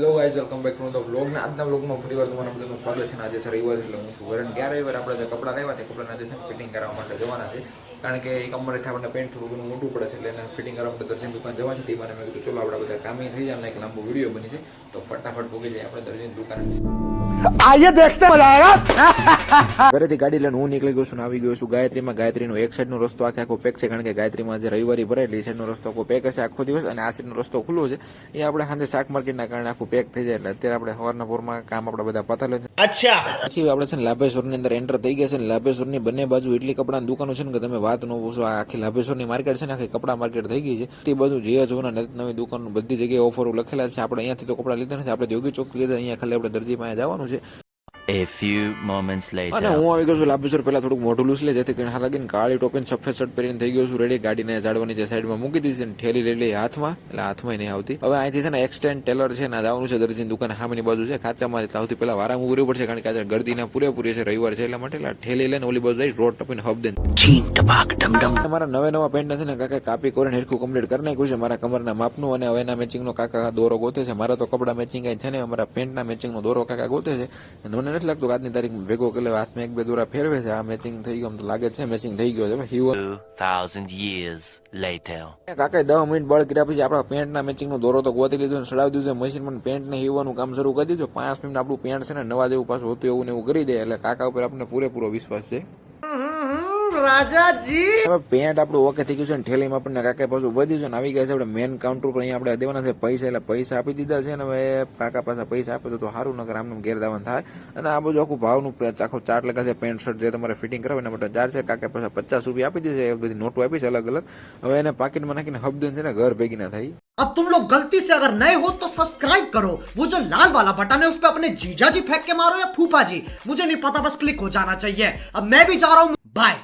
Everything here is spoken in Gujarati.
Hello guys, welcome back to the vlog. ને આજના વ્લોગમાં ફરીવાર તમારા બધાનું સ્વાગત છે. આજે છે રવિવાર, એટલે હું છું વરણ. ક્યારે રવિવાર આપણે જે કપડાં લાવ્યા તે કપડાના આજે ફિટિંગ કરવા માટે જવાના છે, કારણ કે એક અમારેથી આપણને પેન્ટ થોડું ઘણું મોટું પડે છે, એટલે એને ફિટિંગ કરવા માટે દર્જીની દુકાન જવાનું છે. મને મેં કીધું ચલો આપણે બધા કામી થઈ જાય અને એક લાંબો વિડીયો બની છે, તો ફટાફટ ભોગી જાય આપણે દર્જીની દુકાન. आइए देखते मजा आएगा। ઘરેથી ગાડી લઈને હું નીકળી ગયો છું ને આવી ગયો છું ગાયત્રીમાં. ગાયત્રીનો એક સાઈડનો રસ્તો આખો પેક છે, કારણ કે ગાયત્રીમાં જે રવિવારી ભરાય એટલે એ સાઈડનો રસ્તો આખો પેક હશે આખો દિવસ, અને આ સાઈડનો રસ્તો ખુલ્લો છે. એ આપણે સાંજે શાક માર્કેટના કારણે આખું પેક થઈ જાય, એટલે અત્યારે આપણે સવારના પોરમાં કામ આપણે બધા પતાવી છે. अच्छा પછી આપણે છે ને લાભેશ્વરની અંદર એન્ટર થઈ ગયા છે. ને લાભેશ્વરની બંને બાજુ એટલી કપડાની દુકાનો છે ને કે તમે વાત ન પૂછો. આ આખી લાભેશ્વરની માર્કેટ છે ને આખી કપડા માર્કેટ થઈ ગઈ છે. તે બાજુ જે જોવાના નવી દુકાનો બધી જગ્યાએ ઓફરો લખેલા છે. આપણે અહીંયાથી તો કપડા લીધા નથી, આપણે યોગી ચોક લીધા. અહીંયા ખાલી આપણે દરજી પાસે જવાનું છે. A few moments later. અને હું આવી ગયો છું લાભેશ્વર. પહેલા થોડુંક મોઢું લૂસ લે, જેથી કરીને હાલ લાગીને કાળી ટોપી સફેદ શર્ટ પહેરીને થઈ ગયો છું રેડી. ગાડીને ઝાડવાની જે સાઈડમાં મૂકી દીધી છે, ઠેલી લઈ લઈ હાથમાં, એટલે હાથમાં નહીં આવતી. હવે અહીંથી છે ને એક્સટેન્ડ ટેલર છે ને જવાનું છે દરજીની દુકાન સામેની બાજુ છે. કાચામાં સૌથી પહેલા વારા ઉભું પડશે, કારણ કે આજે ગરદીના પૂરેપૂરી છે, રવિવાર છે એટલા માટે. એટલે ઠેલી લઈને ઓલી બાજુ જઈ રોડ ટપીને હબ દે. મારા નવા પેન્ટ છે ને કાકા કાપી કરીને હેરખું કમ્પ્લીટ કરી નાખ્યું છે મારા કમરના માપનું, અને હવે એના મેચિંગનો કાકા દોરો ગોતે છે. મારા તો કપડા મેચિંગ છે ને, અમારા પેન્ટના મેચિંગનો દોરો કાકા ગોતે છે. મને નથી લાગતું આજની તારીખ ભેગો કરે. હાથમાં એક બે દોરા ફેરવે છે. આ મેચિંગ થઈ ગયો, તો લાગે છે મેચિંગ થઈ ગયો છે. 2000 years later. કાકા 10 મિનિટ બળ કર્યા પછી આપણા પેન્ટના મેચિંગનો દોરો તો ગોતી લીધો અને ચડાવી દીધું મશીન માં. પેન્ટને હીવવાનું કામ શરૂ કરી દીધું. 5 મિનિટ આપણું પેન્ટ છે ને નવા જેવું પાછું હતું એવું ને એવું કરી દે, એટલે કાકા ઉપર આપણને પૂરેપૂરો વિશ્વાસ છે. राजा जी હવે પેન્ટ આપણું ઓકે થઈ ગયું છે ને ઠેલીમાં આપણને કાકા પાછું વધી છે ને આવી ગયા છે. આપણે મેન કાઉન્ટર પર અહીંયા આપણે દેવાના છે પૈસા, એટલે પૈસા આપી દીધા છે. અને હવે કાકા પાસે પૈસા આપે તો સારું, નકર આમને ઘેર દાવાનું થાય. અને આ બધું આખું ભાવનું આખો ચાર્ટ લખા છે. પેન્ટ શર્ટ જે તમારે ફિટિંગ કરાવે એના માટે ચાર્જ છે. કાકા પાસે 50 રૂપિયા આપી દીધે, એ બધી નોટો આપી છે અલગ અલગ. હવે એને પાકીટમાં નાખીને હબદન છે ને ઘર ભેગી ના થાય. अब तुम लोग गलती से अगर नए हो तो सब्सक्राइब करो, वो जो लाल वाला बटन है उस पे अपने जीजा जी फेंक के मारो या फूफा जी, मुझे नहीं पता, बस क्लिक हो जाना चाहिए. अब मैं भी जा रहा हूँ, बाय.